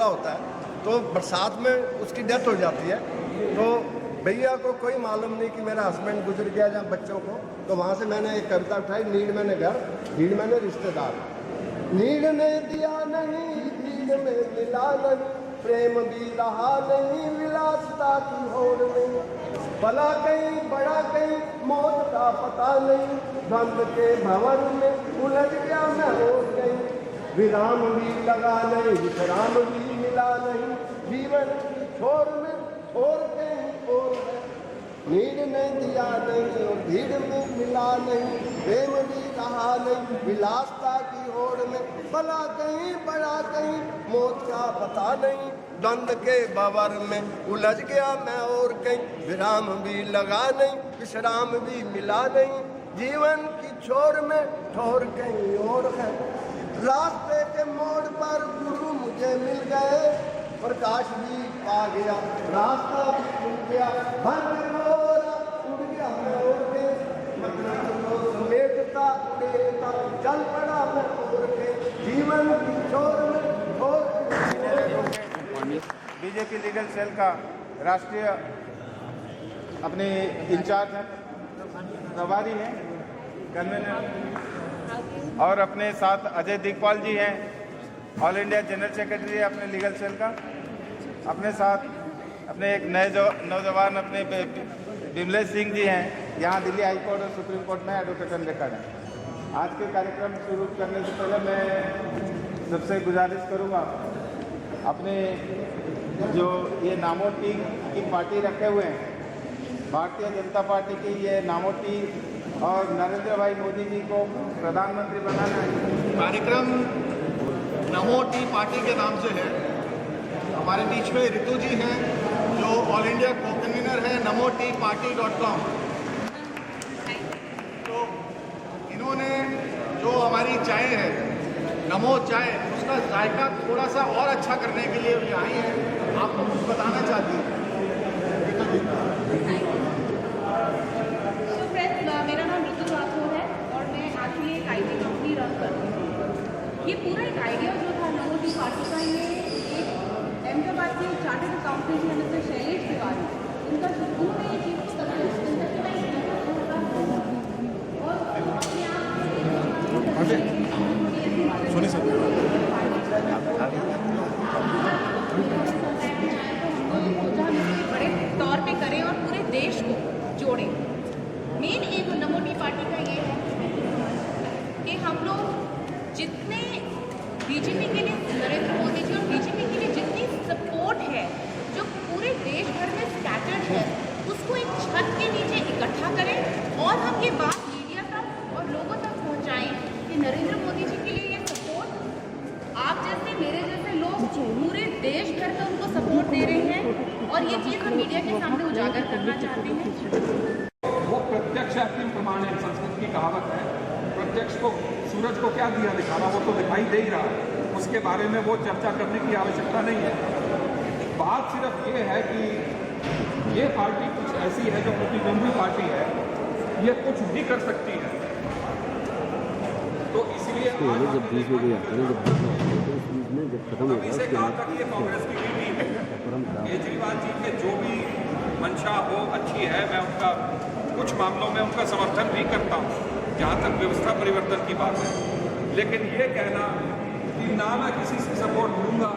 होता है, तो बरसात में उसकी डेथ हो जाती है। तो भैया को कोई मालूम नहीं कि मेरा हस्बैंड गुजर गया जहाँ बच्चों को, तो वहाँ से मैंने एक कविता उठाई, नीड मैंने घर, भीड़ मैंने रिश्तेदार। नीड ने दिया नहीं, भीड़ में मिला नहीं, प्रेम भी रहा नहीं, विलासता की होड़ नहीं, भला कहीं बड़ा कहीं मौत का पता नहीं, द्वंद के भंवर में उलझ गया मैं और गई, विराम भी लगा नहीं, विश्राम भी मिला नहीं, जीवन की छोर में छोड़ कहीं और है, नीड ने दिया नहीं और भीड़ में मिला नहीं, प्रेम भी रहा नहीं, विलासता की होड़ में, भला कहीं बड़ा कहीं मौत का पता नहीं, द्वंद के बावर में उलझ गया मैं और कहीं, विराम भी लगा नहीं, विश्राम भी मिला नहीं, जीवन की छोर में ठोर कहीं और है, रास्ते के मोड़ पर गुरु मुझे मिल गए, प्रकाश भी पा गया, रास्ता भी खुल गया, उड़ गया मैं और के, मतलब समेटता उड़ेता चल पड़ा मैं और के, जीवन की छोर में छोर। बीजेपी लीगल सेल का राष्ट्रीय अपने इंचार्ज हैं, प्रभारी हैं, कन्वीनर, और अपने साथ अजय दिगपाल जी हैं, ऑल इंडिया जनरल सेक्रेटरी है अपने लीगल सेल का। अपने साथ अपने एक नए नौजवान अपने विमलेश सिंह जी हैं, यहाँ दिल्ली हाई कोर्ट और सुप्रीम कोर्ट में एडवोकेट ऑन रिकॉर्ड हैं। आज के कार्यक्रम शुरू करने से पहले मैं सबसे गुजारिश करूँगा, अपने जो ये नामोटी की पार्टी रखे हुए हैं, भारतीय जनता पार्टी की ये नामोटी और नरेंद्र भाई मोदी जी को प्रधानमंत्री बनाना है। कार्यक्रम नमो टी पार्टी के नाम से है। हमारे बीच में ऋतु जी हैं जो ऑल इंडिया को कन्वीनर है नमो टी party.com। तो इन्होंने जो हमारी चाय है नमो चाय, उसका जायका थोड़ा सा और अच्छा करने के लिए ये आई हैं। आपको कुछ बताना चाहती हैं? मेरा नाम ऋतु राठौर है और मैं एक्चुअली एक IT कंपनी रन करती हूँ। ये पूरा एक आइडिया जो था नमो टी पार्टी का, ये एक अहमदाबाद के चार्टर्ड अकाउंटेंट हैं मिस्टर शैलेश तिवारी, उनका शुरू में ये चीज़ को बड़े तौर पे करें और पूरे देश को जोड़ें। मेन एक नमो टी पार्टी का ये है कि हम लोग जितने बीजेपी के लिए, नरेंद्र मोदी जी और बीजेपी के लिए जितनी सपोर्ट है जो पूरे देश भर में स्कैटर्ड है, उसको एक छत के नीचे इकट्ठा करें और हम ये बात मीडिया तक और लोगों तक पहुंचाएं कि नरेंद्र मोदी जी के लिए ये सपोर्ट आप जैसे मेरे जैसे लोग पूरे देश भर में उनको सपोर्ट दे रहे हैं और ये चीज़ हम मीडिया के सामने उजागर करना चाहते हैं। वो प्रत्यक्ष अग्नि प्रमाण है, संस्कृत की कहावत है, प्रत्यक्ष को सूरज को क्या दिया दिखाना, वो तो दिखाई दे ही रहा है, उसके बारे में वो चर्चा करने की आवश्यकता नहीं है। बात सिर्फ ये है कि ये पार्टी कुछ ऐसी है जो प्रतिद्वंदी पार्टी है, ये कुछ भी कर सकती है, तो इसलिए अभी से कहा तक ये कांग्रेस की ड्यूटी है। केजरीवाल जी के जो भी मंशा हो अच्छी है, मैं उनका कुछ मामलों में उनका समर्थन भी करता हूँ जहाँ तक व्यवस्था परिवर्तन की बात है, लेकिन ये कहना कि ना मैं किसी से सपोर्ट लूँगा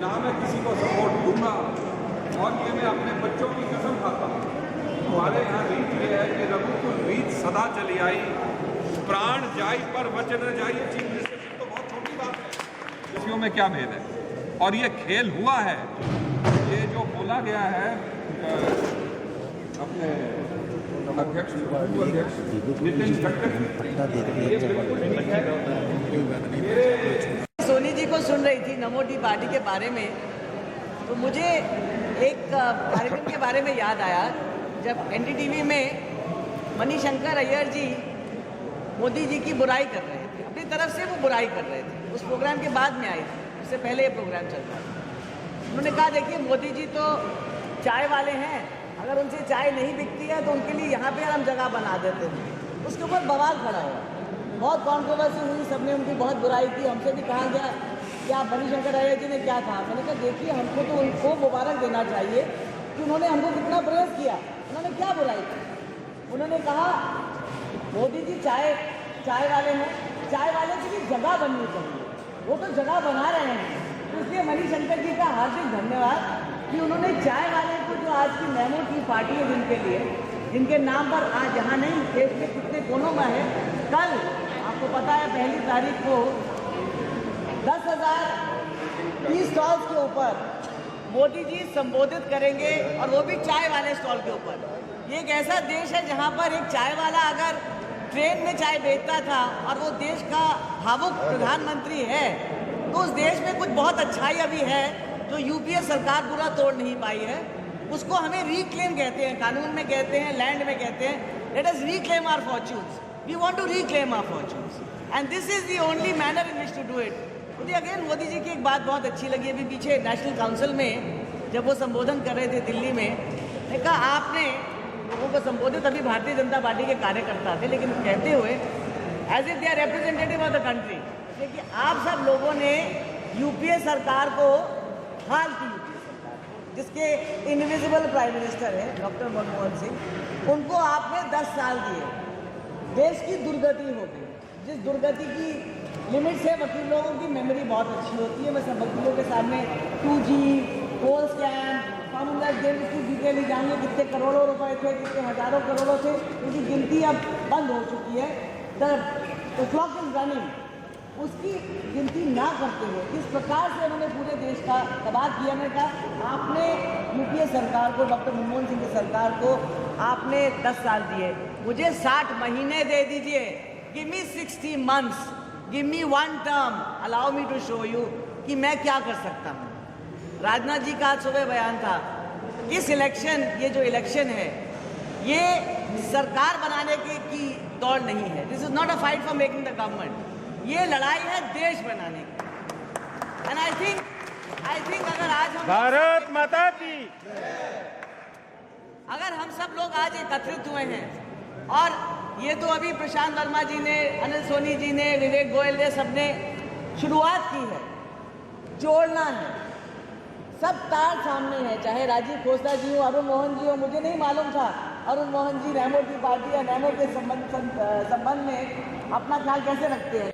ना मैं किसी को सपोर्ट दूँगा, और ये मैं अपने बच्चों की कसम खाता हूँ। हमारे यहाँ रीत ये है कि रघुकुल रीत सदा चली आई, प्राण जाई पर वचन न जाई। चीफ मिनिस्टर जी तो बहुत छोटी बात है, खुशियों में क्या भेद है, और ये खेल हुआ है, ये जो बोला गया है अपने अध्यक्ष नितिन गडकरी, सोनी जी को सुन रही थी नमो टी पार्टी के बारे में, तो मुझे एक कार्यक्रम के बारे में याद आया जब NDTV में मणिशंकर अय्यर जी मोदी जी की बुराई कर रहे थे, अपनी तरफ से वो बुराई कर रहे थे। उस प्रोग्राम के बाद में आए थे, उससे पहले ये प्रोग्राम चल रहा था। उन्होंने कहा देखिए मोदी जी तो चाय वाले हैं, अगर उनसे चाय नहीं बिकती है तो उनके लिए यहाँ पे हम जगह बना देते हैं। उसके ऊपर बवाल खड़ा हुआ, बहुत कॉन्ट्रोवर्सी हुई, सबने उनकी बहुत बुराई की, हमसे भी कहा गया या मणिशंकर अय्यर जी ने क्या कहा। मैंने कहा देखिए हमको तो उनको मुबारक देना चाहिए कि उन्होंने हमको कितना प्रयास किया। उन्होंने क्या बुराई की? उन्होंने कहा मोदी जी चाय वाले हैं, चाय वाले की भी जगह बननी चाहिए, वो तो जगह बना रहे हैं। तो इसलिए मणिशंकर जी का हार्दिक धन्यवाद कि उन्होंने चाय वाले को, जो आज की नमो टी पार्टी है जिनके लिए, जिनके नाम पर आज यहाँ नहीं देश के कितने कोनों में है, कल आपको पता है 1 तारीख को 10,000 स्टॉल्स के ऊपर मोदी जी संबोधित करेंगे, और वो भी चाय वाले स्टॉल के ऊपर। ये एक ऐसा देश है जहाँ पर एक चाय वाला अगर ट्रेन में चाय बेचता था और वो देश का भावुक प्रधानमंत्री है, तो उस देश में कुछ बहुत अच्छाई अभी है जो यूपीए सरकार पूरा तोड़ नहीं पाई है। उसको हमें रिक्लेम कहते हैं, कानून में कहते हैं, लैंड में कहते हैं, let us reclaim our fortunes, we want to reclaim our fortunes, and this is the only manner in which to do it. मुझे अगेन मोदी जी की एक बात बहुत अच्छी लगी, अभी पीछे नेशनल काउंसिल में जब वो संबोधन कर रहे थे दिल्ली में, ने कहा आपने लोगों को संबोधित, अभी भारतीय जनता पार्टी के कार्यकर्ता थे, लेकिन कहते हुए as if they are representative of the country, कि आप सब लोगों ने यूपीए सरकार को हाल की, यूपीए सरकार जिसके इनविजिबल प्राइम मिनिस्टर है डॉक्टर मनमोहन सिंह, उनको आपने 10 साल दिए, देश की दुर्गति हो गई। जिस दुर्गति की लिमिट से वकील लोगों की मेमोरी बहुत अच्छी होती है, मैं सब वकीलों के सामने 2G, कोल स्कैम, कॉमनवेल्थ गेम्स की डिटेल ही जानिए, कितने करोड़ों रुपए थे, कितने हजारों करोड़ों थे, उनकी गिनती अब बंद हो चुकी है। द क्लॉक इज रनिंग, उसकी गिनती ना करते हुए किस प्रकार से उन्होंने पूरे देश का तबाह किया। मैंने कहा आपने यूपीए सरकार को, डॉक्टर मनमोहन सिंह की सरकार को आपने 10 साल दिए, मुझे 60 महीने दे दीजिए, give me 60 months, give me 1 term, allow me to show you कि मैं क्या कर सकता हूँ। राजनाथ जी का आज सुबह बयान था, इस इलेक्शन, ये जो इलेक्शन है, ये सरकार बनाने की दौड़ नहीं है, this is not a fight for making the government, ये लड़ाई है देश बनाने की। एंड आई थिंक अगर आज हम भारत माता की, अगर हम सब लोग आज एकत्रित हुए हैं, और ये तो अभी प्रशांत वर्मा जी ने, अनिल सोनी जी ने, विवेक गोयल ने, सबने शुरुआत की है, जोड़ना है, सब तार सामने है, चाहे राजीव खोसला जी हो, अरुण मोहन जी हो। मुझे नहीं मालूम था अरुण मोहन जी नैमो की पार्टी या नैमो के संबंध में अपना ख्याल कैसे रखते हैं।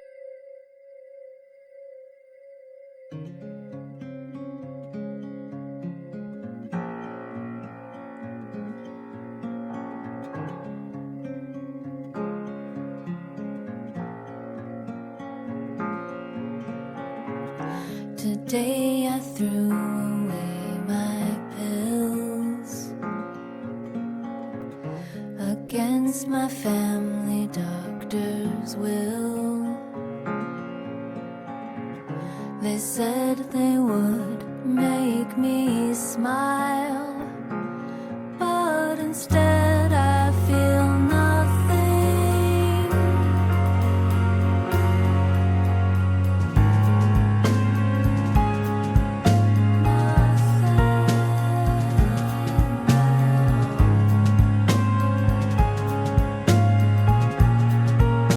Today I threw away my pills against my family doctor's will. They said they would make me smile, but instead